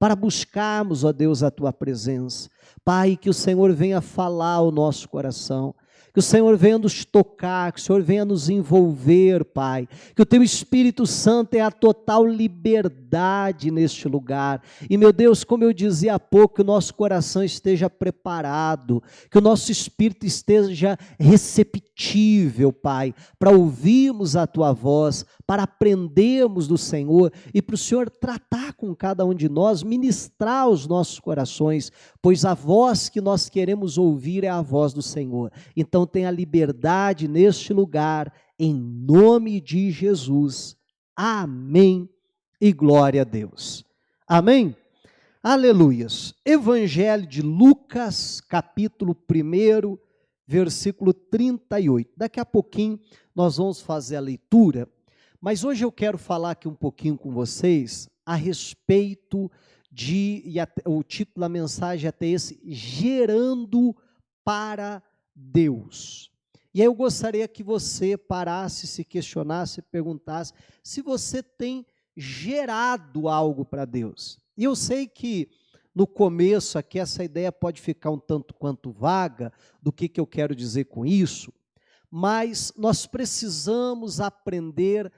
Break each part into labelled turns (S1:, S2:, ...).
S1: para buscarmos, ó Deus, a Tua presença. Pai, que o Senhor venha falar ao nosso coração, que o Senhor venha nos tocar, que o Senhor venha nos envolver, Pai, que o Teu Espírito Santo é a total liberdade neste lugar, e meu Deus, como eu dizia há pouco, que o nosso coração esteja preparado, que o nosso espírito esteja receptível, Pai, para ouvirmos a Tua voz, para aprendermos do Senhor, e para o Senhor tratar com cada um de nós, ministrar os nossos corações, pois a voz que nós queremos ouvir é a voz do Senhor. Então tenha liberdade neste lugar, em nome de Jesus. Amém e glória a Deus. Amém? Aleluias. Evangelho de Lucas, capítulo 1, versículo 38. Daqui a pouquinho nós vamos fazer a leitura, mas hoje eu quero falar aqui um pouquinho com vocês a respeito o título da mensagem é até esse, gerando para Deus. E aí eu gostaria que você parasse, se questionasse, perguntasse se você tem gerado algo para Deus. E eu sei que no começo aqui essa ideia pode ficar um tanto quanto vaga do que eu quero dizer com isso, mas nós precisamos aprender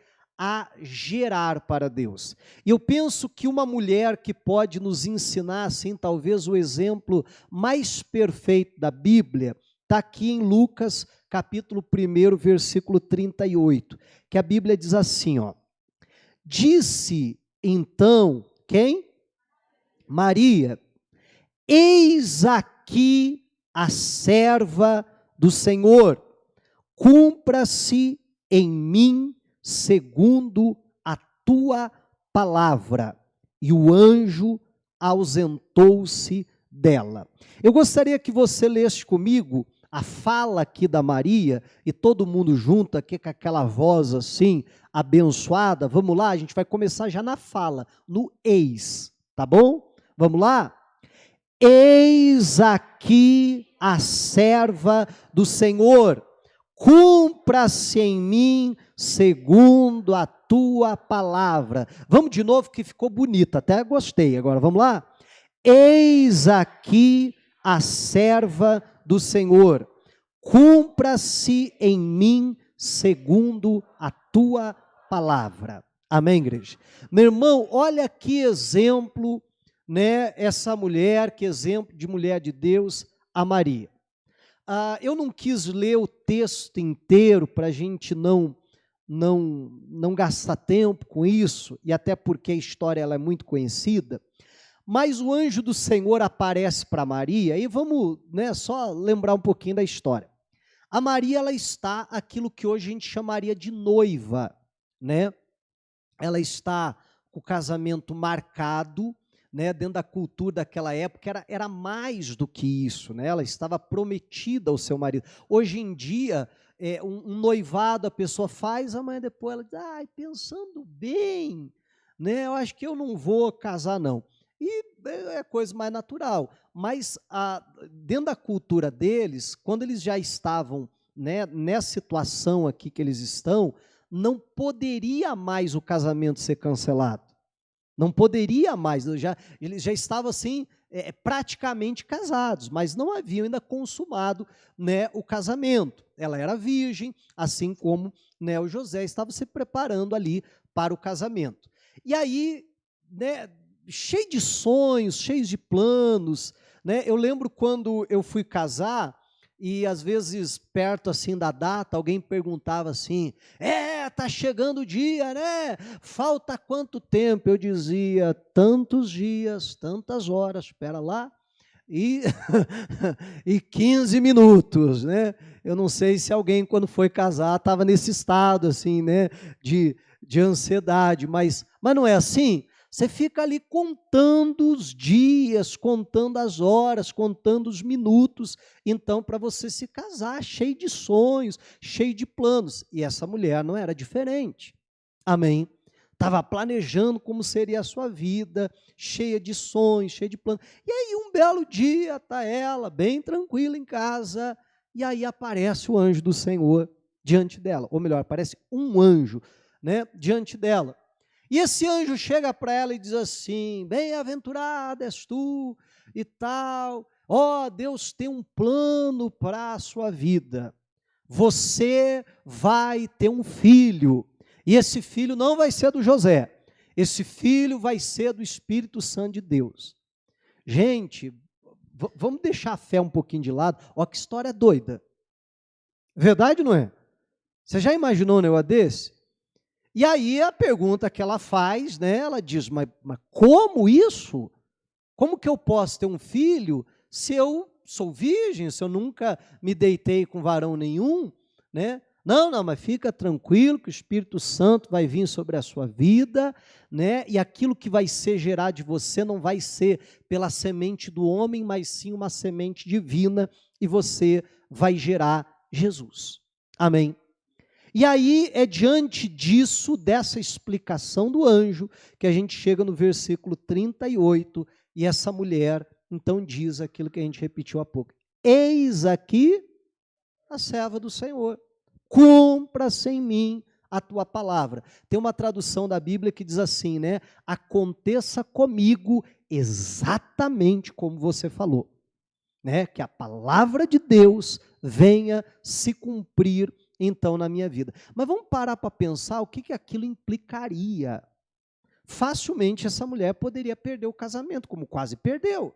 S1: a gerar para Deus. E eu penso que uma mulher que pode nos ensinar, assim, talvez o exemplo mais perfeito da Bíblia, está aqui em Lucas, capítulo 1, versículo 38, que a Bíblia diz assim, ó, disse então, quem? Maria, eis aqui a serva do Senhor, cumpra-se em mim segundo a tua palavra. E o anjo ausentou-se dela. Eu gostaria que você lesse comigo a fala aqui da Maria, e todo mundo junto aqui com aquela voz assim, abençoada. Vamos lá, a gente vai começar já na fala, no eis, tá bom? Vamos lá? Eis aqui a serva do Senhor, cumpra-se em mim segundo a tua palavra. Vamos de novo que ficou bonito, até gostei. Agora vamos lá? Eis aqui a serva do Senhor, cumpra-se em mim segundo a tua palavra. Amém, igreja? Meu irmão, olha que exemplo, né? Essa mulher, que exemplo de mulher de Deus, a Maria. Eu não quis ler o texto inteiro para a gente não gastar tempo com isso, e até porque a história ela é muito conhecida, mas o anjo do Senhor aparece para Maria, e vamos, né, só lembrar um pouquinho da história. A Maria, ela está aquilo que hoje a gente chamaria de noiva, né? Ela está com o casamento marcado, né, dentro da cultura daquela época, era mais do que isso, né? Ela estava prometida ao seu marido. Hoje em dia, um noivado a pessoa faz, amanhã depois ela diz, pensando bem, né, eu acho que eu não vou casar não. E é coisa mais natural, mas dentro da cultura deles, quando eles já estavam, né, nessa situação aqui que eles estão, não poderia mais o casamento ser cancelado. Não poderia mais, eles já estavam assim, praticamente casados, mas não haviam ainda consumado, né, o casamento. Ela era virgem, assim como, né, o José estava se preparando ali para o casamento. E aí, né, cheio de sonhos, cheio de planos, né? Eu lembro quando eu fui casar, e às vezes perto assim da data, alguém perguntava assim, tá chegando o dia, né? Falta quanto tempo? Eu dizia, tantos dias, tantas horas, espera lá, e 15 minutos, né? Eu não sei se alguém quando foi casar estava nesse estado assim, né, de ansiedade, mas não é assim? Você fica ali contando os dias, contando as horas, contando os minutos, então para você se casar, cheio de sonhos, cheio de planos. E essa mulher não era diferente. Amém? Estava planejando como seria a sua vida, cheia de sonhos, cheia de planos. E aí um belo dia está ela, bem tranquila em casa, e aí aparece o anjo do Senhor diante dela. Ou melhor, aparece um anjo, né, diante dela. E esse anjo chega para ela e diz assim: bem-aventurada és tu e tal. Ó, Deus tem um plano para a sua vida. Você vai ter um filho. E esse filho não vai ser do José. Esse filho vai ser do Espírito Santo de Deus. Gente, vamos deixar a fé um pouquinho de lado. Ó, que história doida. Verdade ou não é? Você já imaginou um negócio desse? E aí a pergunta que ela faz, né? Ela diz, mas como isso? Como que eu posso ter um filho se eu sou virgem, se eu nunca me deitei com varão nenhum, né? Não, mas fica tranquilo que o Espírito Santo vai vir sobre a sua vida, né? E aquilo que vai ser gerado de você não vai ser pela semente do homem, mas sim uma semente divina, e você vai gerar Jesus. Amém? E aí é diante disso, dessa explicação do anjo, que a gente chega no versículo 38, e essa mulher então diz aquilo que a gente repetiu há pouco: eis aqui a serva do Senhor, cumpra-se em mim a tua palavra. Tem uma tradução da Bíblia que diz assim, né? Aconteça comigo exatamente como você falou, né? Que a palavra de Deus venha se cumprir então na minha vida. Mas vamos parar para pensar o que aquilo implicaria. Facilmente essa mulher poderia perder o casamento, como quase perdeu.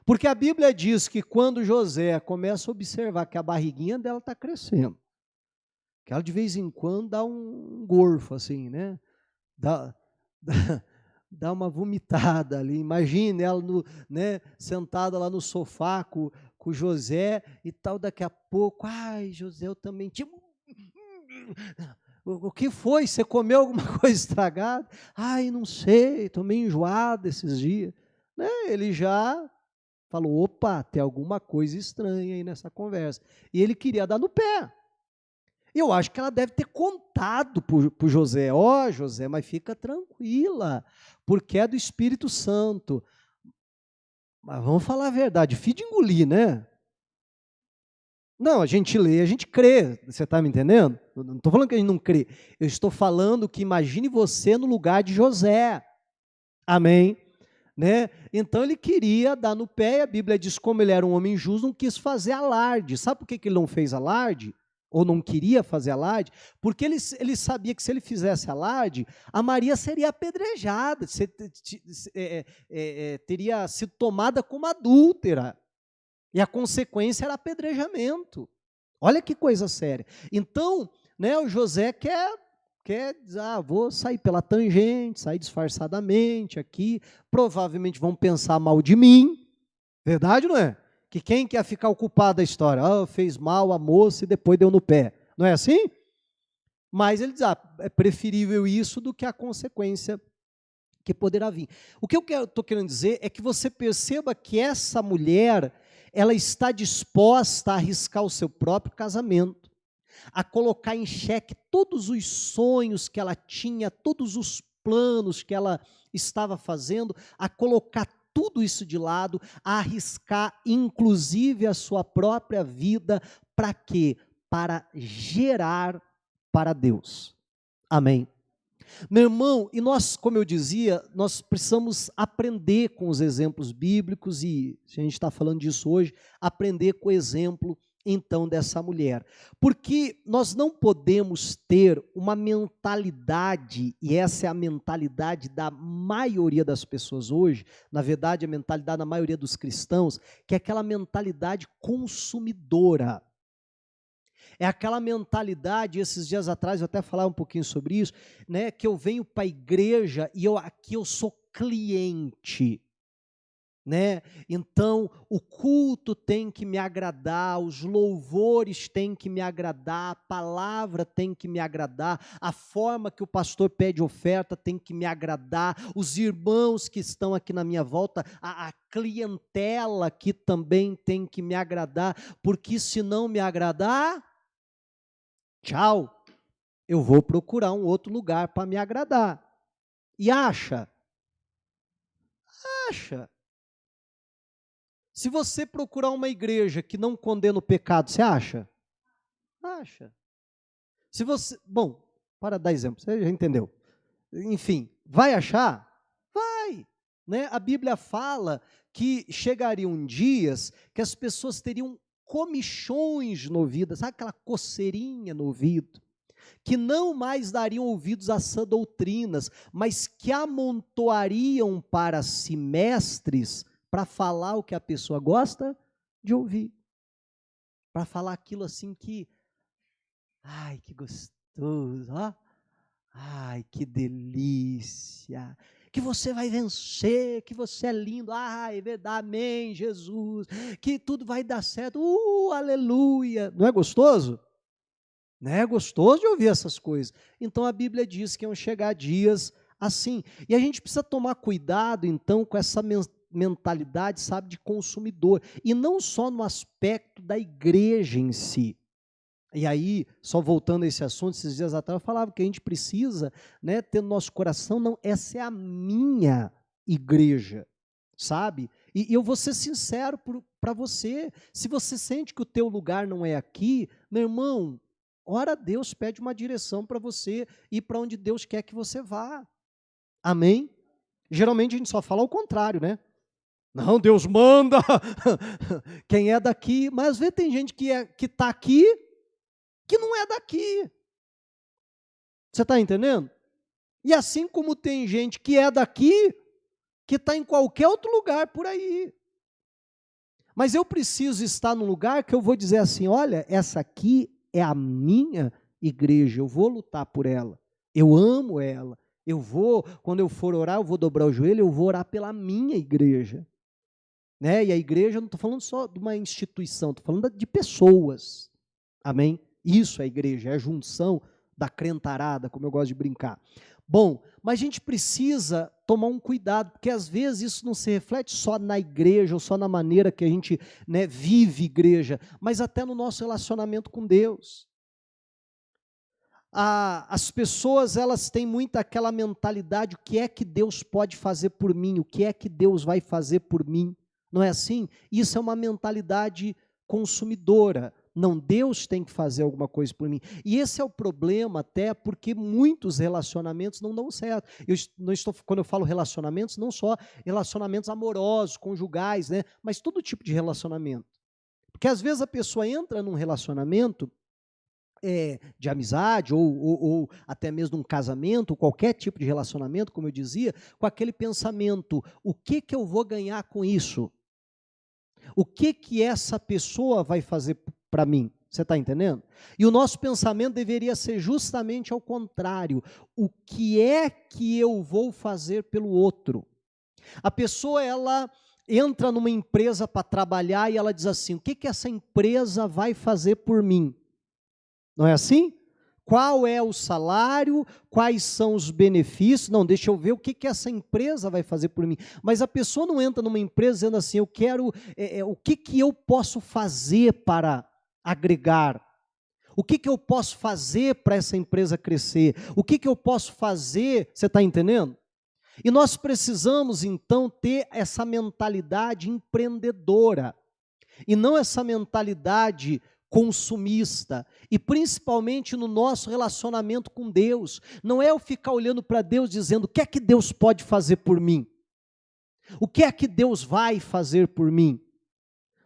S1: Porque a Bíblia diz que quando José começa a observar que a barriguinha dela está crescendo, que ela de vez em quando dá um gorfo assim, né? Dá uma vomitada ali. Imagine ela né, sentada lá no sofá com José e tal, daqui a pouco, ai, José, eu também tinha... O que foi? Você comeu alguma coisa estragada? Ai, não sei, estou meio enjoado esses dias. Né? Ele já falou, opa, tem alguma coisa estranha aí nessa conversa. E ele queria dar no pé. Eu acho que ela deve ter contado para o José, ó, José, mas fica tranquila, porque é do Espírito Santo. Mas vamos falar a verdade, fim de engolir, né? Não, a gente lê, a gente crê, você está me entendendo? Eu não estou falando que a gente não crê, eu estou falando que imagine você no lugar de José, amém? Né? Então ele queria dar no pé, e a Bíblia diz como ele era um homem justo, não quis fazer alarde. Sabe por que ele não fez alarde? Ou não queria fazer alarde? Porque ele sabia que se ele fizesse alarde, a Maria seria apedrejada, teria sido tomada como adúltera. E a consequência era apedrejamento. Olha que coisa séria. Então, né, o José quer dizer, vou sair pela tangente, sair disfarçadamente aqui, provavelmente vão pensar mal de mim, verdade ou não é? Que quem quer ficar ocupado da história? Fez mal a moça e depois deu no pé. Não é assim? Mas ele diz, é preferível isso do que a consequência que poderá vir. O que eu estou querendo dizer é que você perceba que essa mulher, ela está disposta a arriscar o seu próprio casamento, a colocar em xeque todos os sonhos que ela tinha, todos os planos que ela estava fazendo, a colocar tudo isso de lado, a arriscar inclusive a sua própria vida, para quê? Para gerar para Deus. Amém. Meu irmão, e nós, como eu dizia, nós precisamos aprender com os exemplos bíblicos, e se a gente está falando disso hoje, aprender com o exemplo, então, dessa mulher. Porque nós não podemos ter uma mentalidade, e essa é a mentalidade da maioria das pessoas hoje, na verdade, a mentalidade da maioria dos cristãos, que é aquela mentalidade consumidora. É aquela mentalidade, esses dias atrás eu até falava um pouquinho sobre isso, né, que eu venho para a igreja e aqui eu sou cliente, né? Então o culto tem que me agradar, os louvores têm que me agradar, a palavra tem que me agradar, a forma que o pastor pede oferta tem que me agradar, os irmãos que estão aqui na minha volta, a clientela aqui também tem que me agradar, porque se não me agradar, tchau, eu vou procurar um outro lugar para me agradar. E acha? Se você procurar uma igreja que não condena o pecado, você acha? Acha. Se você, bom, para dar exemplo, você já entendeu. enfim, vai achar? Vai, né? A Bíblia fala que chegariam dias que as pessoas teriam comichões no ouvido, sabe aquela coceirinha no ouvido? Que não mais dariam ouvidos a sã doutrinas, mas que amontoariam para si mestres para falar o que a pessoa gosta de ouvir. Para falar aquilo assim que, ai, que gostoso, ó. Ai, que delícia. Que você vai vencer, que você é lindo. Ai, é verdade, amém, Jesus. Que tudo vai dar certo. Aleluia. Não é gostoso? Não é gostoso de ouvir essas coisas. Então a Bíblia diz que iam chegar dias assim. E a gente precisa tomar cuidado, então, com essa mentalidade, sabe, de consumidor. E não só no aspecto da igreja em si. E aí, só voltando a esse assunto, esses dias atrás eu falava que a gente precisa, né, ter no nosso coração, não, essa é a minha igreja, sabe? E eu vou ser sincero para você, se você sente que o teu lugar não é aqui, meu irmão, ora a Deus, pede uma direção para você ir para onde Deus quer que você vá. Amém? Geralmente a gente só fala o contrário, né? Não, Deus manda, quem é daqui, mas às vezes tem gente que está aqui, que não é daqui. Você está entendendo? E assim como tem gente que é daqui, que está em qualquer outro lugar por aí. Mas eu preciso estar num lugar que eu vou dizer assim, olha, essa aqui é a minha igreja, eu vou lutar por ela, eu amo ela, eu vou, quando eu for orar, eu vou dobrar o joelho, eu vou orar pela minha igreja. Né? E a igreja, não estou falando só de uma instituição, estou falando de pessoas. Amém? Isso é igreja, é a junção da crentarada, como eu gosto de brincar. Bom, mas a gente precisa tomar um cuidado, porque às vezes isso não se reflete só na igreja, ou só na maneira que a gente, né, vive igreja, mas até no nosso relacionamento com Deus. As pessoas, elas têm muito aquela mentalidade, o que é que Deus pode fazer por mim, o que é que Deus vai fazer por mim, não é assim? Isso é uma mentalidade consumidora. Não, Deus tem que fazer alguma coisa por mim. E esse é o problema até porque muitos relacionamentos não dão certo. Quando eu falo relacionamentos, não só relacionamentos amorosos, conjugais, né? Mas todo tipo de relacionamento. Porque às vezes a pessoa entra num relacionamento de amizade ou até mesmo um casamento, qualquer tipo de relacionamento, como eu dizia, com aquele pensamento, o que eu vou ganhar com isso? O que essa pessoa vai fazer para mim? Você está entendendo? E o nosso pensamento deveria ser justamente ao contrário. O que é que eu vou fazer pelo outro? A pessoa, ela entra numa empresa para trabalhar e ela diz assim, o que essa empresa vai fazer por mim? Não é assim? Qual é o salário? Quais são os benefícios? Não, deixa eu ver o que essa empresa vai fazer por mim. Mas a pessoa não entra numa empresa dizendo assim, eu quero, o que eu posso fazer para agregar? O que eu posso fazer para essa empresa crescer? O que eu posso fazer? Você está entendendo? E nós precisamos, então, ter essa mentalidade empreendedora. E não essa mentalidade consumista, e principalmente no nosso relacionamento com Deus. Não é eu ficar olhando para Deus dizendo, o que é que Deus pode fazer por mim? O que é que Deus vai fazer por mim?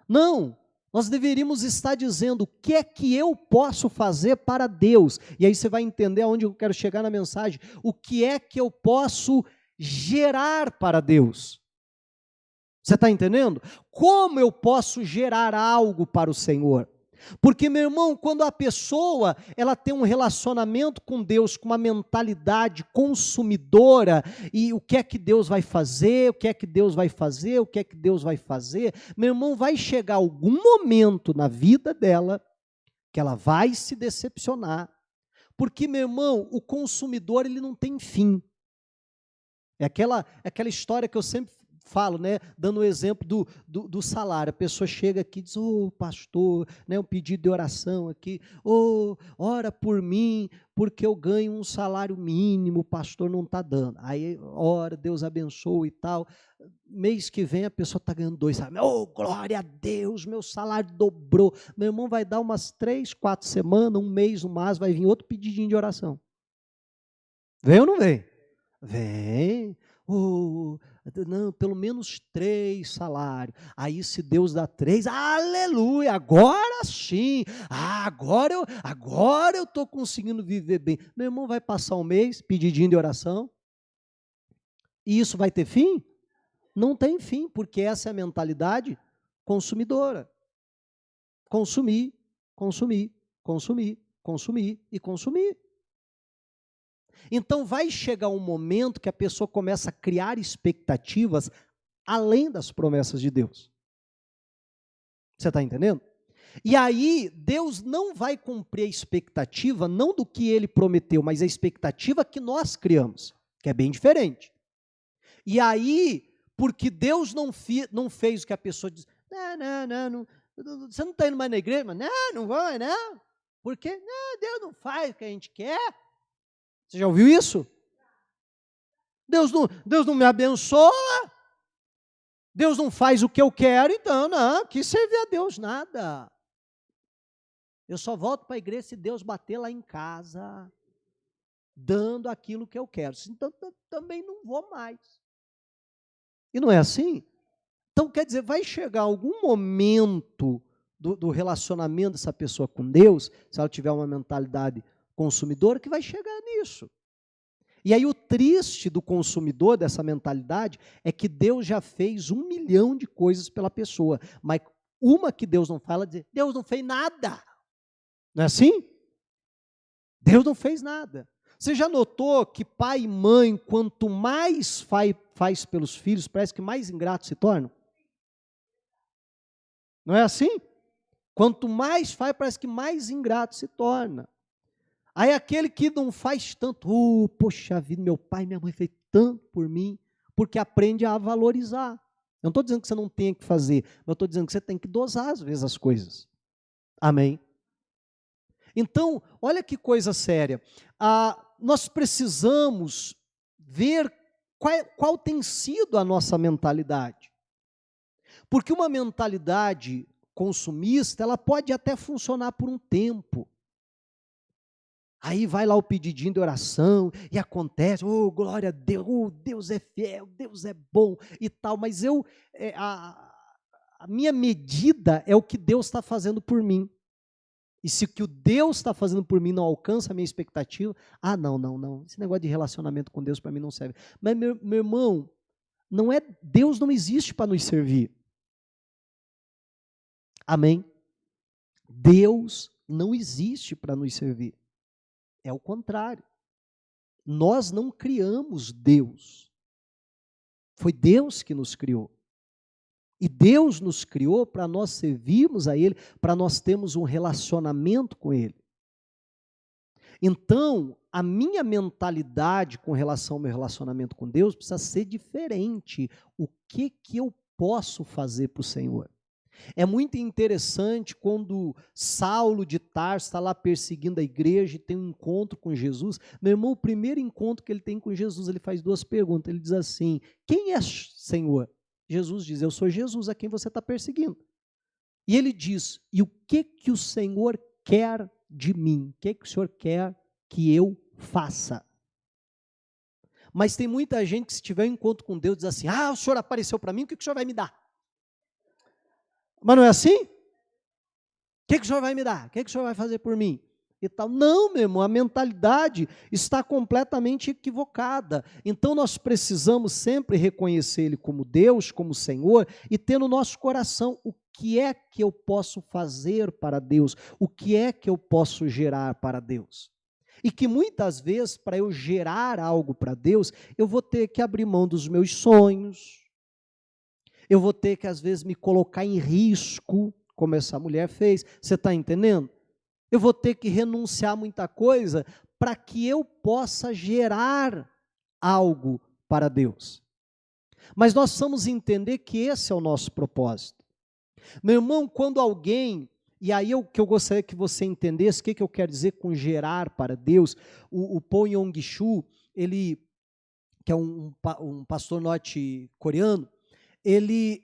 S1: Não, nós deveríamos estar dizendo, o que é que eu posso fazer para Deus? E aí você vai entender aonde eu quero chegar na mensagem. O que é que eu posso gerar para Deus? Você está entendendo? Como eu posso gerar algo para o Senhor? Porque, meu irmão, quando a pessoa ela tem um relacionamento com Deus, com uma mentalidade consumidora, e o que é que Deus vai fazer, o que é que Deus vai fazer, o que é que Deus vai fazer, meu irmão, vai chegar algum momento na vida dela que ela vai se decepcionar. Porque, meu irmão, o consumidor ele não tem fim. É aquela história que eu sempre falo, né, dando o exemplo do salário. A pessoa chega aqui e diz, pastor, né, um pedido de oração aqui, ora por mim, porque eu ganho um salário mínimo, o pastor não está dando. Aí, ora, Deus abençoe e tal. Mês que vem a pessoa está ganhando 2 salários. Glória a Deus, meu salário dobrou. Meu irmão, vai dar umas 3, 4 semanas, um mês no máximo, vai vir outro pedidinho de oração. Vem ou não vem? Vem. Não, pelo menos 3 salários. Aí se Deus dá 3, aleluia, agora sim. Agora eu estou conseguindo viver bem. Meu irmão, vai passar um mês pedidinho de oração. E isso vai ter fim? Não tem fim, porque essa é a mentalidade consumidora. Consumir, consumir, consumir, consumir e consumir. Então vai chegar um momento que a pessoa começa a criar expectativas além das promessas de Deus. Você está entendendo? E aí Deus não vai cumprir a expectativa, não do que Ele prometeu, mas a expectativa que nós criamos, que é bem diferente. E aí, porque Deus não fez o que a pessoa diz, não, você não está indo mais na igreja? Mas não vai, não. Por quê? Não, Deus não faz o que a gente quer. Você já ouviu isso? Deus não me abençoa, Deus não faz o que eu quero, então não, que servir a Deus nada. Eu só volto para a igreja se Deus bater lá em casa, dando aquilo que eu quero. Então também não vou mais. E não é assim? Então quer dizer, vai chegar algum momento do relacionamento dessa pessoa com Deus, se ela tiver uma mentalidade consumidora, que vai chegar nisso. E aí o triste do consumidor dessa mentalidade é que Deus já fez 1 milhão de coisas pela pessoa, mas uma que Deus não fala, dizer, Deus não fez nada. Não é assim? Deus não fez nada. Você já notou que pai e mãe, quanto mais faz pelos filhos, parece que mais ingratos se tornam? Não é assim? Quanto mais faz, parece que mais ingrato se torna. Aí aquele que não faz tanto, poxa vida, meu pai e minha mãe fez tanto por mim, porque aprende a valorizar. Eu não estou dizendo que você não tenha que fazer, mas eu estou dizendo que você tem que dosar às vezes as coisas. Amém? Então, olha que coisa séria. Nós precisamos ver qual tem sido a nossa mentalidade. Porque uma mentalidade consumista, ela pode até funcionar por um tempo. Aí vai lá o pedidinho de oração e acontece, glória a Deus, Deus é fiel, Deus é bom e tal, mas a minha medida é o que Deus está fazendo por mim. E se o que o Deus está fazendo por mim não alcança a minha expectativa, não, esse negócio de relacionamento com Deus para mim não serve. Mas meu irmão, Deus não existe para nos servir. Amém? Deus não existe para nos servir. É o contrário. Nós não criamos Deus. Foi Deus que nos criou. E Deus nos criou para nós servirmos a Ele, para nós termos um relacionamento com Ele. Então, a minha mentalidade com relação ao meu relacionamento com Deus precisa ser diferente. O que eu posso fazer para o Senhor? É muito interessante quando Saulo de Tarso está lá perseguindo a igreja e tem um encontro com Jesus. Meu irmão, o primeiro encontro que ele tem com Jesus, ele faz 2 perguntas. Ele diz assim, quem é Senhor? Jesus diz, eu sou Jesus a quem você está perseguindo. E ele diz, e o que o Senhor quer de mim? O que o Senhor quer que eu faça? Mas tem muita gente que se tiver um encontro com Deus, diz assim, o Senhor apareceu para mim, o que o Senhor vai me dar? Mas não é assim? O que o Senhor vai me dar? O que o Senhor vai fazer por mim? E tal. Não, meu irmão, a mentalidade está completamente equivocada. Então nós precisamos sempre reconhecer Ele como Deus, como Senhor, e ter no nosso coração o que é que eu posso fazer para Deus, o que é que eu posso gerar para Deus. E que muitas vezes, para eu gerar algo para Deus, eu vou ter que abrir mão dos meus sonhos, eu vou ter que, às vezes, me colocar em risco, como essa mulher fez. Você está entendendo? Eu vou ter que renunciar a muita coisa para que eu possa gerar algo para Deus. Mas nós precisamos entender que esse é o nosso propósito. Meu irmão, quando alguém, e aí o que eu gostaria que você entendesse, o que eu quero dizer com gerar para Deus, o Paul Yong-Soo, ele, que é um pastor norte-coreano, ele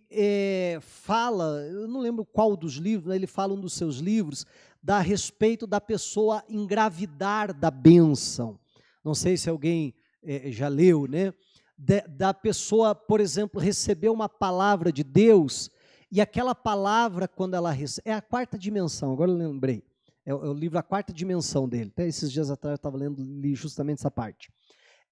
S1: fala, eu não lembro qual dos livros, ele fala um dos seus livros, a respeito da pessoa engravidar da bênção. Não sei se alguém já leu, né? Da pessoa, por exemplo, receber uma palavra de Deus, e aquela palavra, quando ela recebe, é a quarta dimensão, agora eu lembrei, é o livro A Quarta Dimensão dele, até esses dias atrás eu estava lendo, li justamente essa parte,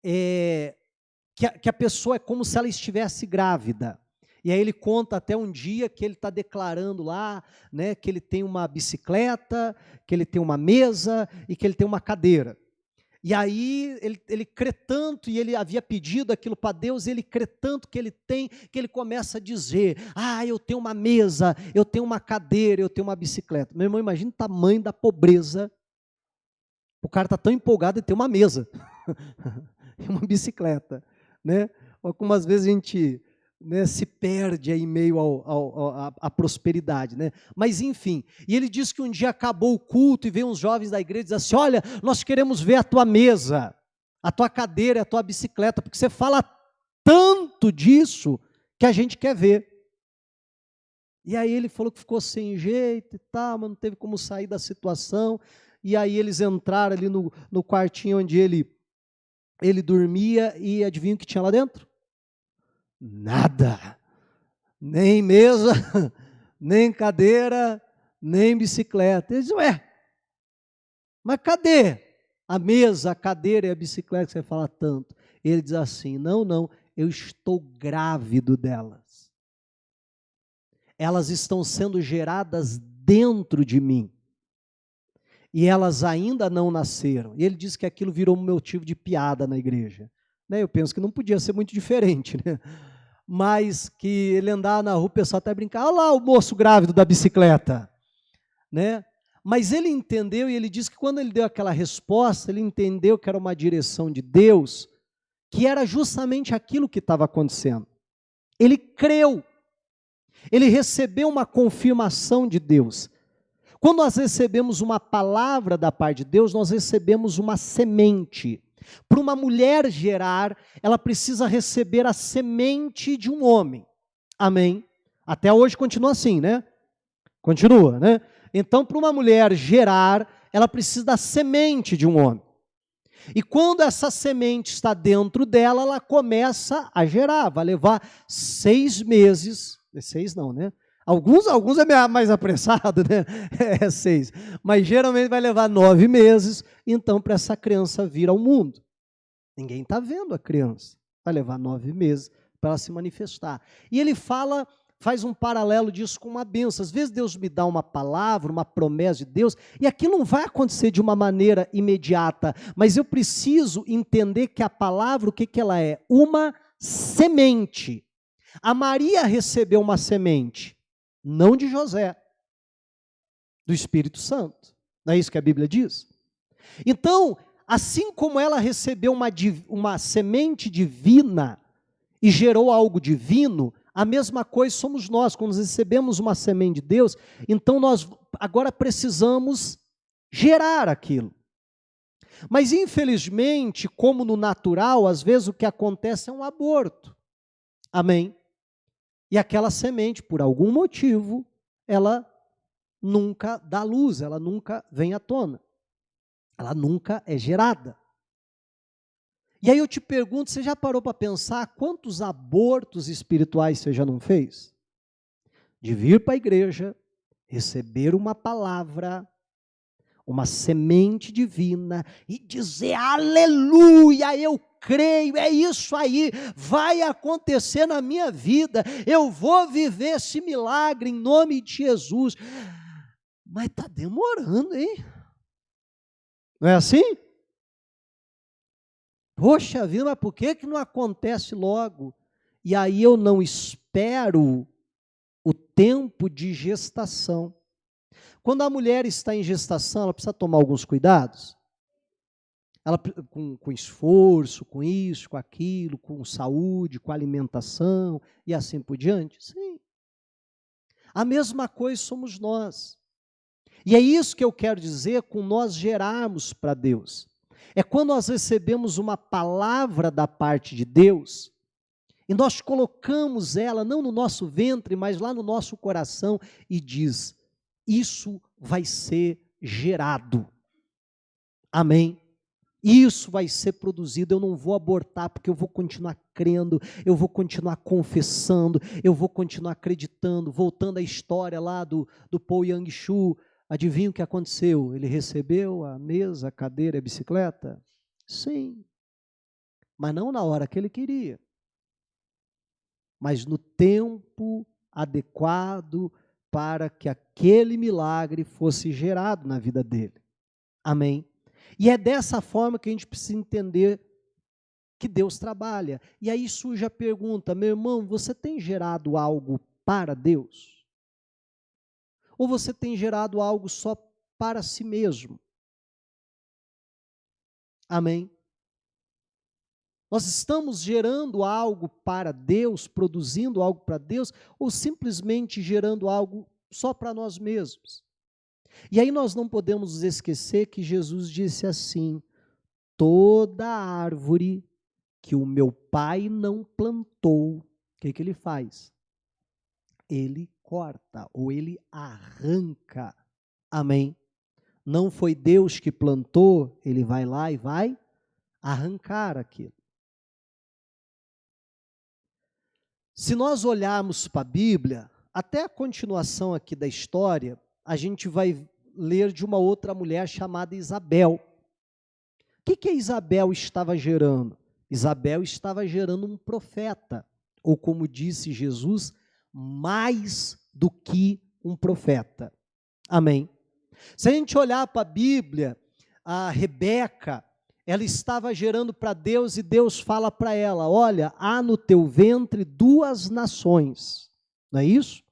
S1: que a pessoa é como se ela estivesse grávida, e aí ele conta até um dia que ele está declarando lá, né, que ele tem uma bicicleta, que ele tem uma mesa e que ele tem uma cadeira. E aí ele crê tanto, e ele havia pedido aquilo para Deus, e ele crê tanto que ele tem, que ele começa a dizer, eu tenho uma mesa, eu tenho uma cadeira, eu tenho uma bicicleta. Meu irmão, imagina o tamanho da pobreza, o cara está tão empolgado em ter uma mesa, e uma bicicleta, né? Algumas vezes a gente, né, se perde aí em meio à prosperidade, né? Mas enfim, e ele diz que um dia acabou o culto e veio uns jovens da igreja e diz assim, olha, nós queremos ver a tua mesa, a tua cadeira, a tua bicicleta, porque você fala tanto disso que a gente quer ver. E aí ele falou que ficou sem jeito e tal, mas não teve como sair da situação, e aí eles entraram ali no quartinho onde ele dormia, e adivinha o que tinha lá dentro? Nada, nem mesa, nem cadeira, nem bicicleta. Ele diz, mas cadê a mesa, a cadeira e a bicicleta que você fala tanto? Ele diz assim, não, eu estou grávido delas. Elas estão sendo geradas dentro de mim. E elas ainda não nasceram. E ele diz que aquilo virou um motivo de piada na igreja. Eu penso que não podia ser muito diferente, né? Mas que ele andava na rua, o pessoal até brincava, olha lá o moço grávido da bicicleta, né? Mas ele entendeu, e ele disse que quando ele deu aquela resposta, ele entendeu que era uma direção de Deus, que era justamente aquilo que estava acontecendo. Ele creu, ele recebeu uma confirmação de Deus. Quando nós recebemos uma palavra da parte de Deus, nós recebemos uma semente. Para uma mulher gerar, ela precisa receber a semente de um homem. Amém? Até hoje continua assim, né? Continua, né? Então, para uma mulher gerar, ela precisa da semente de um homem. E quando essa semente está dentro dela, ela começa a gerar. Vai levar 6 meses. 6 não, né? Alguns é mais apressado, né? 6. Mas geralmente vai levar 9 meses, então, para essa criança vir ao mundo. Ninguém está vendo a criança. Vai levar 9 meses para ela se manifestar. E ele faz um paralelo disso com uma bênção. Às vezes Deus me dá uma palavra, uma promessa de Deus, e aquilo não vai acontecer de uma maneira imediata, mas eu preciso entender que a palavra, o que ela é? Uma semente. A Maria recebeu uma semente, não de José, do Espírito Santo. Não é isso que a Bíblia diz? Então, assim como ela recebeu uma semente divina e gerou algo divino, a mesma coisa somos nós, quando recebemos uma semente de Deus, então nós agora precisamos gerar aquilo. Mas infelizmente, como no natural, às vezes o que acontece é um aborto. Amém? E aquela semente, por algum motivo, ela nunca dá luz, ela nunca vem à tona. Ela nunca é gerada. E aí eu te pergunto, você já parou para pensar quantos abortos espirituais você já não fez? De vir para a igreja, receber uma palavra, uma semente divina e dizer, aleluia, eu creio, é isso aí, vai acontecer na minha vida, eu vou viver esse milagre em nome de Jesus. Mas está demorando, hein? Não é assim? Poxa vida, mas por que não acontece logo? E aí eu não espero o tempo de gestação. Quando a mulher está em gestação, ela precisa tomar alguns cuidados. Ela, com esforço, com isso, com aquilo, com saúde, com alimentação e assim por diante. Sim. A mesma coisa somos nós. E é isso que eu quero dizer com nós gerarmos para Deus. É quando nós recebemos uma palavra da parte de Deus, e nós colocamos ela, não no nosso ventre, mas lá no nosso coração, e diz, isso vai ser gerado. Amém? Isso vai ser produzido, eu não vou abortar, porque eu vou continuar crendo, eu vou continuar confessando, eu vou continuar acreditando. Voltando à história lá do Paul Yang-Shu, adivinha o que aconteceu? Ele recebeu a mesa, a cadeira, a bicicleta? Sim, mas não na hora que ele queria, mas no tempo adequado para que aquele milagre fosse gerado na vida dele. Amém? E é dessa forma que a gente precisa entender que Deus trabalha. E aí surge a pergunta: meu irmão, você tem gerado algo para Deus? Ou você tem gerado algo só para si mesmo? Amém? Nós estamos gerando algo para Deus, produzindo algo para Deus, ou simplesmente gerando algo só para nós mesmos? E aí nós não podemos esquecer que Jesus disse assim: toda árvore que o meu pai não plantou, o que ele faz? Ele corta, ou ele arranca. Amém? Não foi Deus que plantou, ele vai lá e vai arrancar aquilo. Se nós olharmos para a Bíblia, até a continuação aqui da história, a gente vai ler de uma outra mulher chamada Isabel. O que a Isabel estava gerando? Isabel estava gerando um profeta, ou como disse Jesus, mais do que um profeta. Amém? Se a gente olhar para a Bíblia, a Rebeca, ela estava gerando para Deus e Deus fala para ela: olha, há no teu ventre 2 nações, não é isso?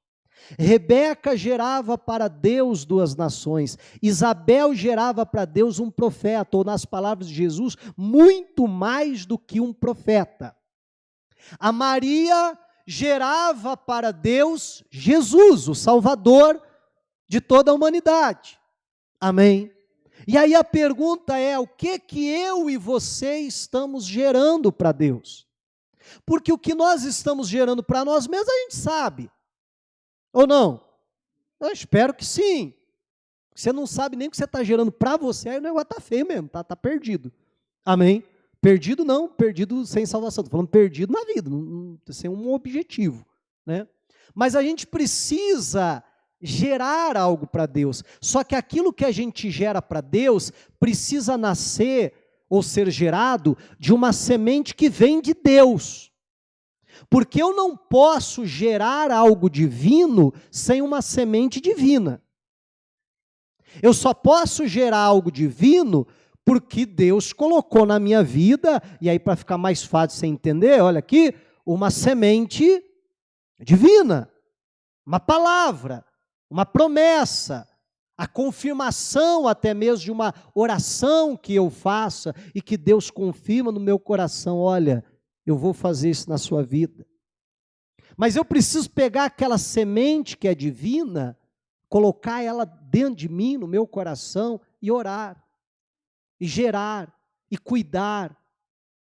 S1: Rebeca gerava para Deus 2 nações, Isabel gerava para Deus um profeta, ou nas palavras de Jesus, muito mais do que um profeta. A Maria gerava para Deus Jesus, o Salvador de toda a humanidade. Amém? E aí a pergunta é: o que eu e você estamos gerando para Deus? Porque o que nós estamos gerando para nós mesmos a gente sabe, ou não? Eu espero que sim. Você não sabe nem o que você está gerando para você, aí o negócio está feio mesmo, está perdido. Amém? Perdido não, perdido sem salvação, estou falando perdido na vida, sem um objetivo, né? Mas a gente precisa gerar algo para Deus, só que aquilo que a gente gera para Deus precisa nascer ou ser gerado de uma semente que vem de Deus, porque eu não posso gerar algo divino sem uma semente divina. Eu só posso gerar algo divino porque Deus colocou na minha vida, e aí para ficar mais fácil você entender, olha aqui, uma semente divina, uma palavra, uma promessa, a confirmação até mesmo de uma oração que eu faça e que Deus confirma no meu coração: olha, eu vou fazer isso na sua vida. Mas eu preciso pegar aquela semente que é divina, colocar ela dentro de mim, no meu coração, e orar, e gerar, e cuidar,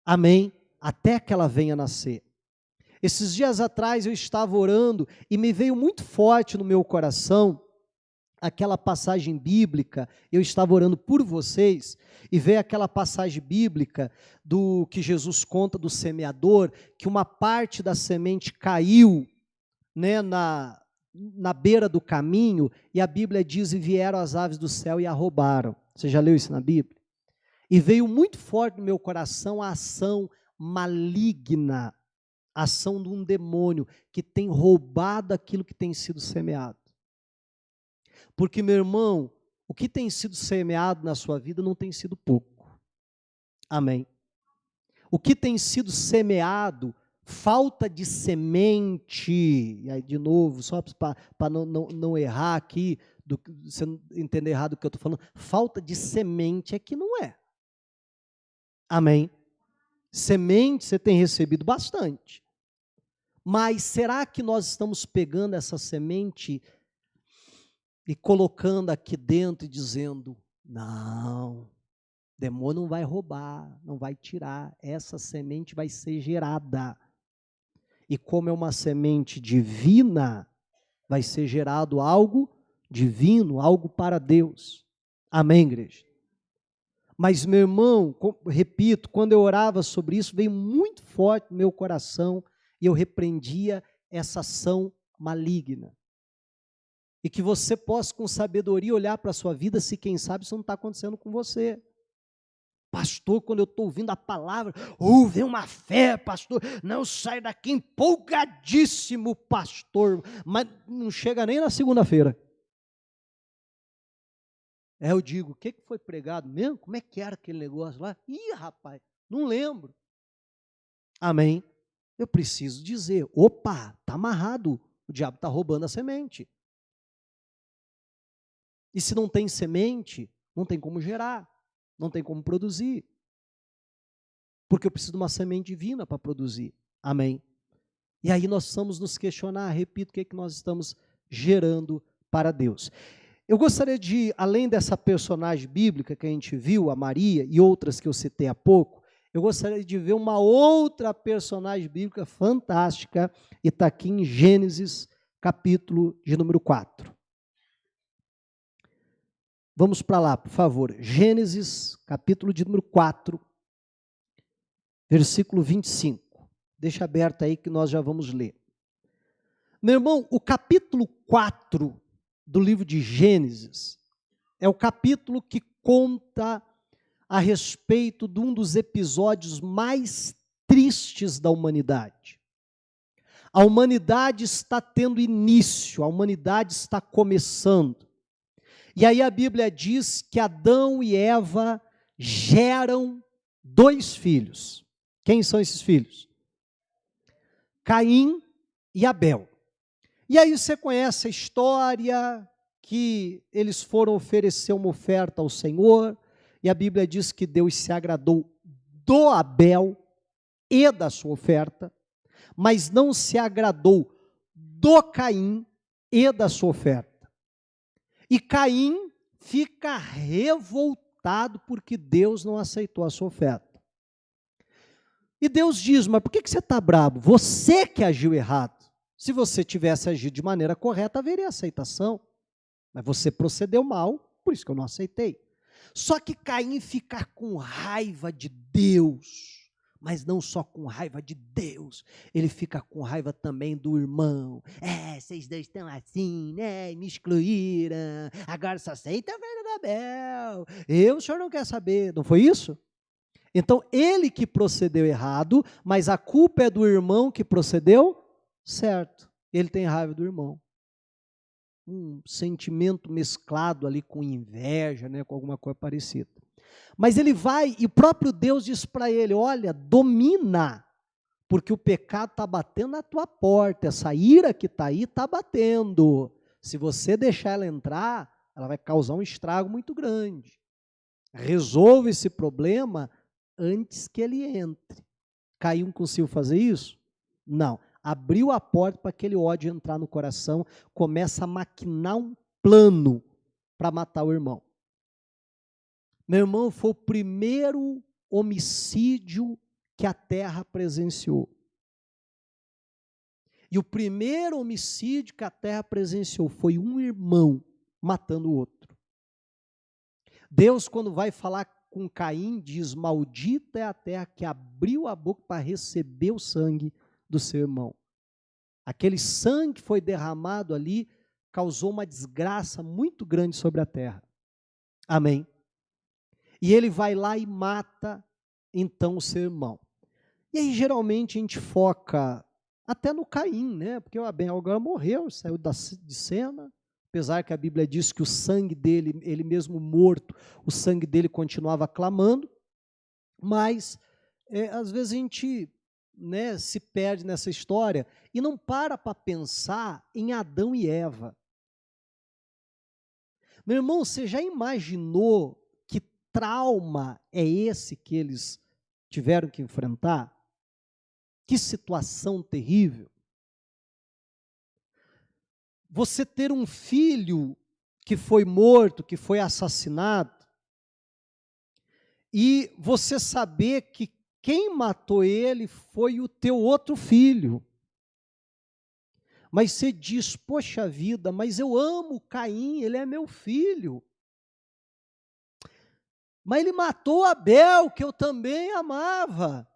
S1: amém? Até que ela venha nascer. Esses dias atrás eu estava orando e me veio muito forte no meu coração aquela passagem bíblica. Eu estava orando por vocês e veio aquela passagem bíblica do que Jesus conta do semeador, que uma parte da semente caiu, né, na beira do caminho, e a Bíblia diz: e vieram as aves do céu e a roubaram. Você já leu isso na Bíblia? E veio muito forte no meu coração a ação maligna, a ação de um demônio que tem roubado aquilo que tem sido semeado. Porque, meu irmão, o que tem sido semeado na sua vida não tem sido pouco. Amém? O que tem sido semeado, falta de semente, e aí de novo, só para não errar aqui, você não entender errado o que eu estou falando, falta de semente é que não é. Amém? Semente você tem recebido bastante. Mas será que nós estamos pegando essa semente e colocando aqui dentro e dizendo: não, demônio não vai roubar, não vai tirar, essa semente vai ser gerada. E como é uma semente divina, vai ser gerado algo divino, algo para Deus. Amém, igreja? Mas, meu irmão, repito, quando eu orava sobre isso, veio muito forte no meu coração e eu repreendia essa ação maligna. E que você possa, com sabedoria, olhar para a sua vida, se quem sabe isso não está acontecendo com você. Pastor, quando eu estou ouvindo a palavra, vem uma fé, pastor, não, sai daqui empolgadíssimo, pastor, mas não chega nem na segunda-feira. Eu digo, o que foi pregado mesmo? Como é que era aquele negócio lá? Ih, rapaz, não lembro. Amém? Eu preciso dizer, opa, está amarrado, o diabo está roubando a semente. E se não tem semente, não tem como gerar, não tem como produzir. Porque eu preciso de uma semente divina para produzir. Amém? E aí nós precisamos nos questionar, repito, o que é que nós estamos gerando para Deus. Eu gostaria de, além dessa personagem bíblica que a gente viu, a Maria, e outras que eu citei há pouco, eu gostaria de ver uma outra personagem bíblica fantástica, e está aqui em Gênesis, capítulo de número 4. Vamos para lá, por favor. Gênesis, capítulo de número 4, versículo 25. Deixa aberto aí que nós já vamos ler. Meu irmão, o capítulo 4 do livro de Gênesis é o capítulo que conta a respeito de um dos episódios mais tristes da humanidade. A humanidade está tendo início, a humanidade está começando. E aí a Bíblia diz que Adão e Eva geram 2 filhos. Quem são esses filhos? Caim e Abel. E aí você conhece a história que eles foram oferecer uma oferta ao Senhor, e a Bíblia diz que Deus se agradou do Abel e da sua oferta, mas não se agradou do Caim e da sua oferta. E Caim fica revoltado porque Deus não aceitou a sua oferta. E Deus diz, mas por que você está bravo? Você que agiu errado. Se você tivesse agido de maneira correta, haveria aceitação. Mas você procedeu mal, por isso que eu não aceitei. Só que Caim fica com raiva de Deus, mas não só com raiva de Deus, ele fica com raiva também do irmão. Vocês dois estão assim, né? Me excluíram, agora só aceita a oferta do Abel. O senhor não quer saber, não foi isso? Então, ele que procedeu errado, mas a culpa é do irmão que procedeu certo. Ele tem raiva do irmão. Um sentimento mesclado ali com inveja, né, com alguma coisa parecida. Mas ele vai, e o próprio Deus diz para ele, olha, domina, porque o pecado está batendo na tua porta, essa ira que está aí está batendo. Se você deixar ela entrar, ela vai causar um estrago muito grande. Resolva esse problema antes que ele entre. Caim conseguiu fazer isso? Não. Abriu a porta para aquele ódio entrar no coração, começa a maquinar um plano para matar o irmão. Meu irmão, foi o primeiro homicídio que a terra presenciou. E o primeiro homicídio que a terra presenciou foi um irmão matando o outro. Deus, quando vai falar com Caim, diz, maldita é a terra que abriu a boca para receber o sangue do seu irmão. Aquele sangue que foi derramado ali causou uma desgraça muito grande sobre a terra. Amém? E ele vai lá e mata, então, o seu irmão. E aí, geralmente, a gente foca até no Caim, né? Porque o Abel agora morreu, saiu de cena, apesar que a Bíblia diz que o sangue dele, ele mesmo morto, o sangue dele continuava clamando, mas, às vezes, a gente, né, se perde nessa história e não para pensar em Adão e Eva. Meu irmão, você já imaginou que trauma é esse que eles tiveram que enfrentar? Que situação terrível. Você ter um filho que foi morto, que foi assassinado, e você saber que quem matou ele foi o teu outro filho. Mas você diz, poxa vida, mas eu amo Caim, ele é meu filho. Mas ele matou Abel, que eu também amava.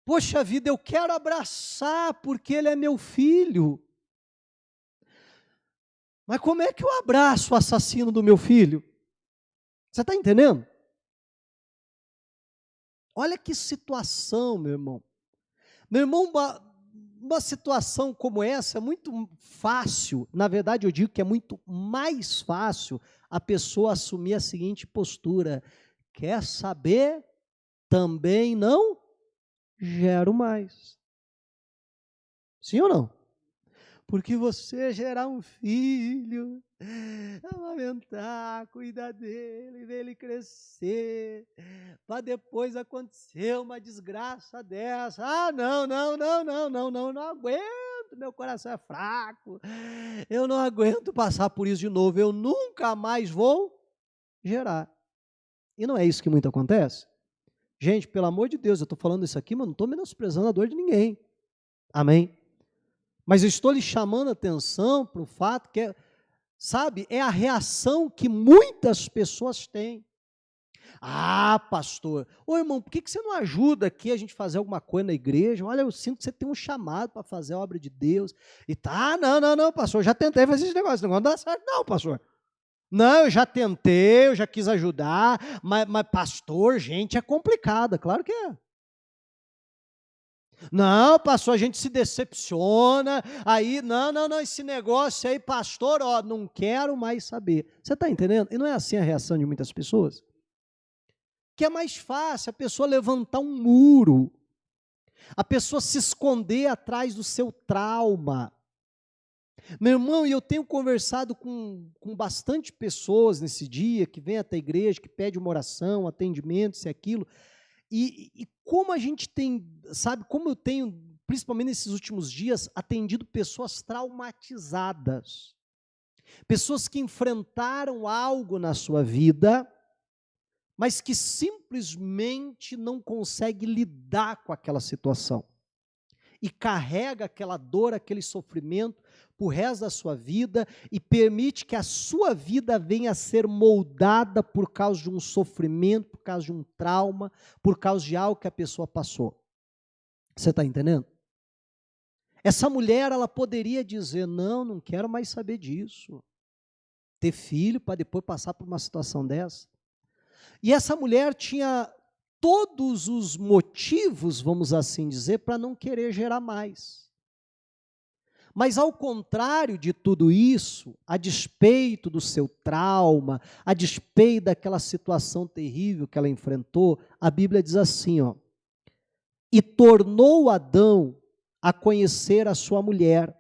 S1: Poxa vida, eu quero abraçar porque ele é meu filho. Mas como é que eu abraço o assassino do meu filho? Você está entendendo? Olha que situação, meu irmão. Meu irmão, uma situação como essa é muito fácil. Na verdade, eu digo que é muito mais fácil a pessoa assumir a seguinte postura: quer saber? Também não gero mais. Sim ou não? Porque você gerar um filho, amamentar, cuidar dele, ver ele crescer, para depois acontecer uma desgraça dessa. Ah, não aguento, meu coração é fraco, eu não aguento passar por isso de novo, eu nunca mais vou gerar. E não é isso que muito acontece? Gente, pelo amor de Deus, eu estou falando isso aqui, mas não estou menosprezando a dor de ninguém. Amém? Mas eu estou lhe chamando a atenção para o fato que, sabe, é a reação que muitas pessoas têm. Ah, pastor, ô irmão, por que você não ajuda aqui a gente fazer alguma coisa na igreja? Olha, eu sinto que você tem um chamado para fazer a obra de Deus. E tá, não, pastor, eu já tentei fazer esse negócio não dá certo não, pastor. Não, eu já tentei, eu já quis ajudar, mas pastor, gente, é complicado, claro que é. Não, pastor, a gente se decepciona, aí, não, esse negócio aí, pastor, ó, não quero mais saber. Você está entendendo? E não é assim a reação de muitas pessoas? Que é mais fácil a pessoa levantar um muro, a pessoa se esconder atrás do seu trauma. Meu irmão, e eu tenho conversado com bastante pessoas nesse dia, que vem até a igreja, que pede uma oração, atendimento, isso e aquilo, e como a gente tem, sabe, como eu tenho, principalmente nesses últimos dias, atendido pessoas traumatizadas, pessoas que enfrentaram algo na sua vida, mas que simplesmente não conseguem lidar com aquela situação. E carrega aquela dor, aquele sofrimento para o resto da sua vida e permite que a sua vida venha a ser moldada por causa de um sofrimento, por causa de um trauma, por causa de algo que a pessoa passou. Você está entendendo? Essa mulher, ela poderia dizer, não quero mais saber disso. Ter filho para depois passar por uma situação dessa. E essa mulher tinha todos os motivos, vamos assim dizer, para não querer gerar mais. Mas ao contrário de tudo isso, a despeito do seu trauma, a despeito daquela situação terrível que ela enfrentou, a Bíblia diz assim, ó: e tornou Adão a conhecer a sua mulher,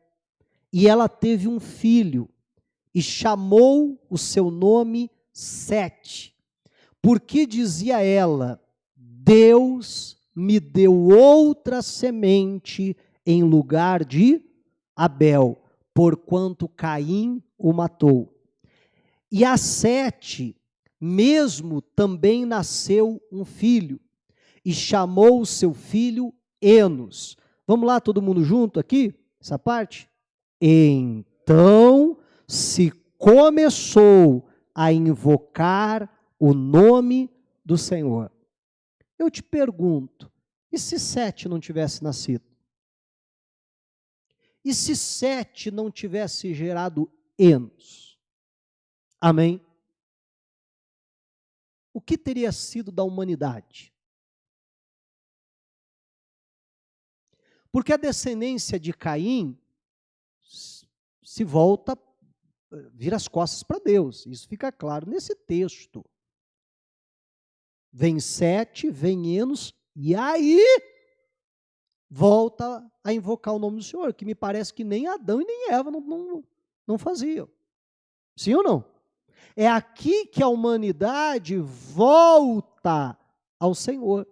S1: e ela teve um filho, e chamou o seu nome Sete, porque dizia ela, Deus me deu outra semente em lugar de Abel, porquanto Caim o matou. E a Sete mesmo também nasceu um filho, e chamou o seu filho Enos. Vamos lá, todo mundo junto aqui, essa parte? Então se começou a invocar o nome do Senhor. Eu te pergunto, e se Sete não tivesse nascido? E se Sete não tivesse gerado Enos? Amém? O que teria sido da humanidade? Porque a descendência de Caim se volta, vira as costas para Deus. Isso fica claro nesse texto. Vem Sete, vem Enos, e aí volta a invocar o nome do Senhor, que me parece que nem Adão e nem Eva não faziam. Sim ou não? É aqui que a humanidade volta ao Senhor.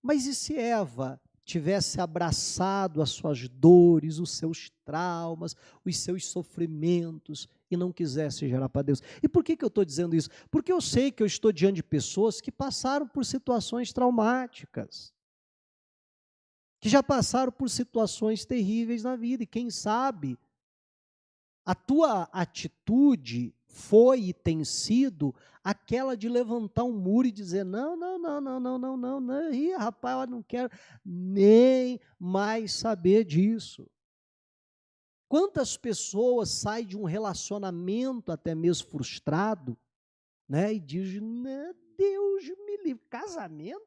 S1: Mas e se Eva tivesse abraçado as suas dores, os seus traumas, os seus sofrimentos e não quisesse gerar para Deus? E por que eu estou dizendo isso? Porque eu sei que eu estou diante de pessoas que passaram por situações traumáticas, que já passaram por situações terríveis na vida, e quem sabe A tua atitude foi e tem sido aquela de levantar um muro e dizer, não, não, não, não, não, não, não, não, ih, rapaz, eu não quero nem mais saber disso. Quantas pessoas saem de um relacionamento até mesmo frustrado, né, e dizem, né, Deus me livre, casamento?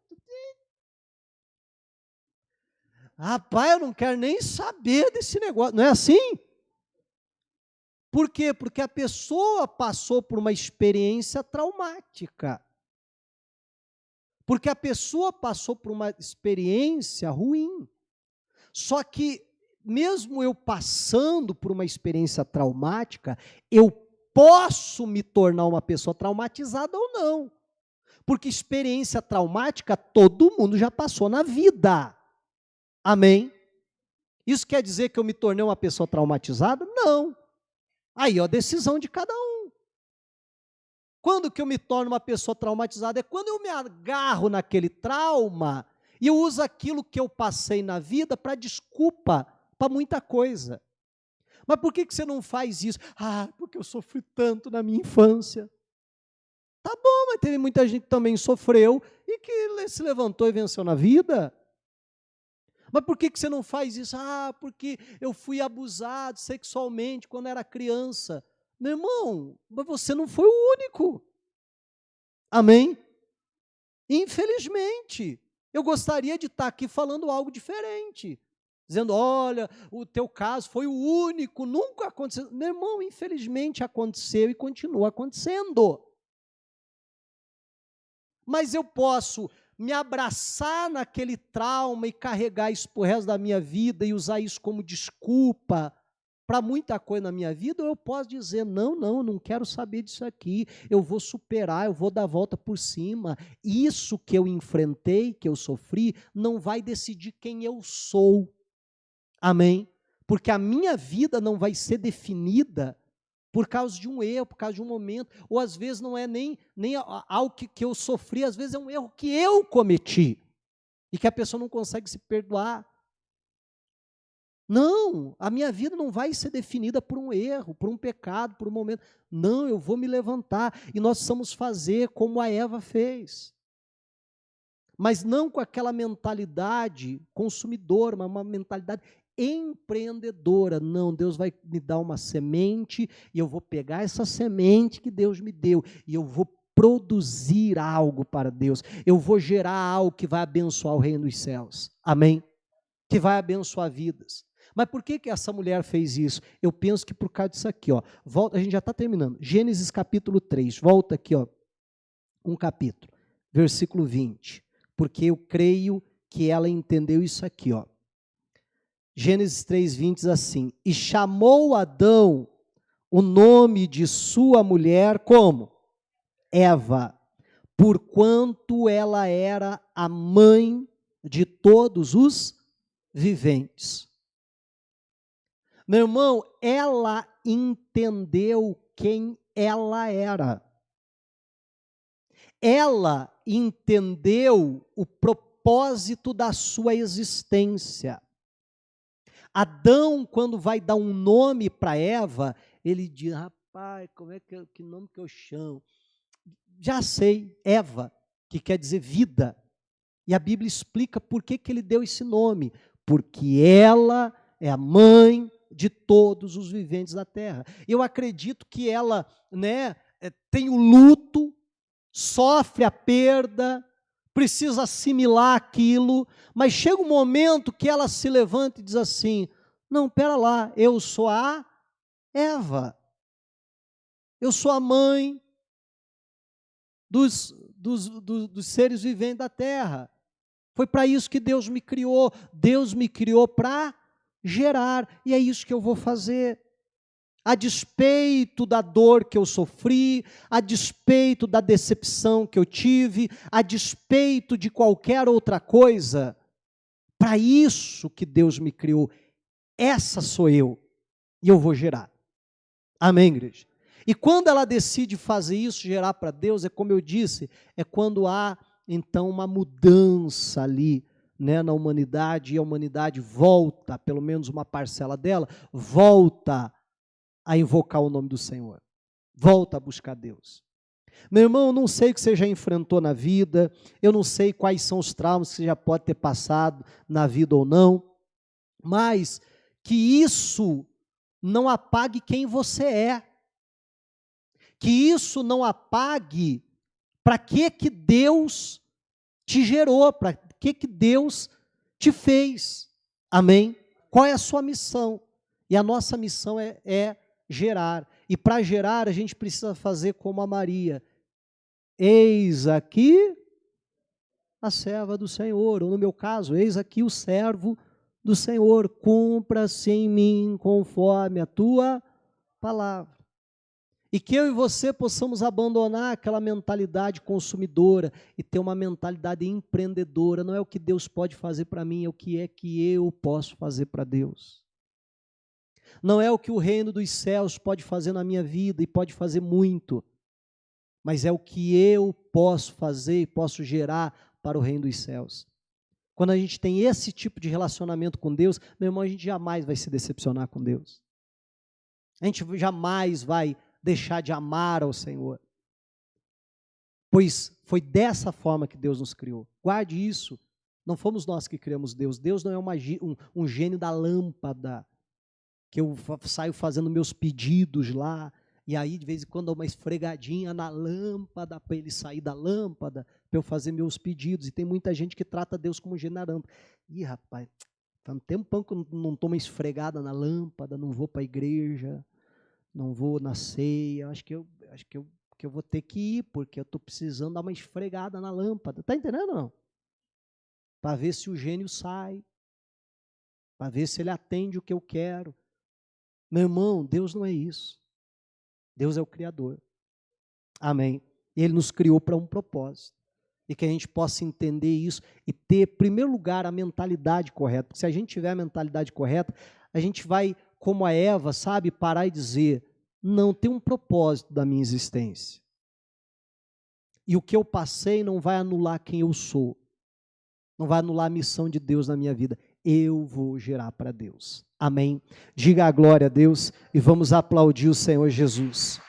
S1: Rapaz, eu não quero nem saber desse negócio, não é assim? Por quê? Porque a pessoa passou por uma experiência traumática. Porque a pessoa passou por uma experiência ruim. Só que, mesmo eu passando por uma experiência traumática, eu posso me tornar uma pessoa traumatizada ou não. Porque experiência traumática todo mundo já passou na vida. Amém? Isso quer dizer que eu me tornei uma pessoa traumatizada? Não. Aí, ó, decisão de cada um. Quando que eu me torno uma pessoa traumatizada? É quando eu me agarro naquele trauma e eu uso aquilo que eu passei na vida para desculpa para muita coisa. Mas por que você não faz isso? Ah, porque eu sofri tanto na minha infância. Tá bom, mas teve muita gente que também sofreu e que se levantou e venceu na vida. Mas por que você não faz isso? Ah, porque eu fui abusado sexualmente quando era criança. Meu irmão, mas você não foi o único. Amém? Infelizmente, eu gostaria de estar aqui falando algo diferente. Dizendo, olha, o teu caso foi o único, nunca aconteceu. Meu irmão, infelizmente aconteceu e continua acontecendo. Mas eu posso me abraçar naquele trauma e carregar isso para o resto da minha vida e usar isso como desculpa para muita coisa na minha vida, ou eu posso dizer, não, não, eu não quero saber disso aqui, eu vou superar, eu vou dar a volta por cima. Isso que eu enfrentei, que eu sofri, não vai decidir quem eu sou. Amém? Porque a minha vida não vai ser definida por causa de um erro, por causa de um momento, ou às vezes não é nem algo que eu sofri, às vezes é um erro que eu cometi, e que a pessoa não consegue se perdoar. Não, a minha vida não vai ser definida por um erro, por um pecado, por um momento. Não, eu vou me levantar, e nós precisamos fazer como a Eva fez. Mas não com aquela mentalidade consumidora, mas uma mentalidade empreendedora. Não, Deus vai me dar uma semente e eu vou pegar essa semente que Deus me deu e eu vou produzir algo para Deus. Eu vou gerar algo que vai abençoar o reino dos céus. Amém? Que vai abençoar vidas. Mas por que essa mulher fez isso? Eu penso que por causa disso aqui, ó. Volta, a gente já está terminando. Gênesis capítulo 3. Volta aqui, ó. Um capítulo. Versículo 20. Porque eu creio que ela entendeu isso aqui, ó. Gênesis 3:20 diz assim: e chamou Adão o nome de sua mulher como? Eva, porquanto ela era a mãe de todos os viventes. Meu irmão, ela entendeu quem ela era. Ela entendeu o propósito da sua existência. Adão, quando vai dar um nome para Eva, ele diz, rapaz, que nome que eu chamo? Já sei, Eva, que quer dizer vida. E a Bíblia explica por que ele deu esse nome. Porque ela é a mãe de todos os viventes da terra. Eu acredito que ela, né, tem o luto, sofre a perda, precisa assimilar aquilo, mas chega um momento que ela se levanta e diz assim, não, pera lá, eu sou a Eva, eu sou a mãe dos seres viventes da terra, foi para isso que Deus me criou para gerar, e é isso que eu vou fazer. A despeito da dor que eu sofri, a despeito da decepção que eu tive, a despeito de qualquer outra coisa, para isso que Deus me criou, essa sou eu, e eu vou gerar. Amém, igreja? E quando ela decide fazer isso, gerar para Deus, é como eu disse, é quando há, então, uma mudança ali, né, na humanidade, e a humanidade volta, pelo menos uma parcela dela, volta a invocar o nome do Senhor. Volta a buscar Deus. Meu irmão, eu não sei o que você já enfrentou na vida, eu não sei quais são os traumas que você já pode ter passado na vida ou não, mas que isso não apague quem você é. Que isso não apague para que Deus te gerou, para que Deus te fez. Amém? Qual é a sua missão? E a nossa missão é gerar. E para gerar, a gente precisa fazer como a Maria. Eis aqui a serva do Senhor, ou no meu caso, eis aqui o servo do Senhor, cumpra-se em mim conforme a tua palavra. E que eu e você possamos abandonar aquela mentalidade consumidora e ter uma mentalidade empreendedora. Não é o que Deus pode fazer para mim, é o que eu posso fazer para Deus. Não é o que o reino dos céus pode fazer na minha vida, e pode fazer muito, mas é o que eu posso fazer e posso gerar para o reino dos céus. Quando a gente tem esse tipo de relacionamento com Deus, meu irmão, a gente jamais vai se decepcionar com Deus. A gente jamais vai deixar de amar ao Senhor, pois foi dessa forma que Deus nos criou. Guarde isso, não fomos nós que criamos Deus. Deus não é um gênio da lâmpada, que eu saio fazendo meus pedidos lá, e aí de vez em quando dou uma esfregadinha na lâmpada, para ele sair da lâmpada, para eu fazer meus pedidos. E tem muita gente que trata Deus como gênio da lâmpada. Ih, rapaz, faz um tempão que eu não tomo uma esfregada na lâmpada, não vou para a igreja, não vou na ceia, acho que eu vou ter que ir, porque eu estou precisando dar uma esfregada na lâmpada. Está entendendo ou não? Para ver se o gênio sai, para ver se ele atende o que eu quero. Meu irmão, Deus não é isso. Deus é o Criador. Amém. E Ele nos criou para um propósito. E que a gente possa entender isso e ter, em primeiro lugar, a mentalidade correta. Porque se a gente tiver a mentalidade correta, a gente vai, como a Eva, sabe, parar e dizer, não, tem um propósito da minha existência. E o que eu passei não vai anular quem eu sou. Não vai anular a missão de Deus na minha vida. Eu vou gerar para Deus. Amém. Diga a glória a Deus e vamos aplaudir o Senhor Jesus.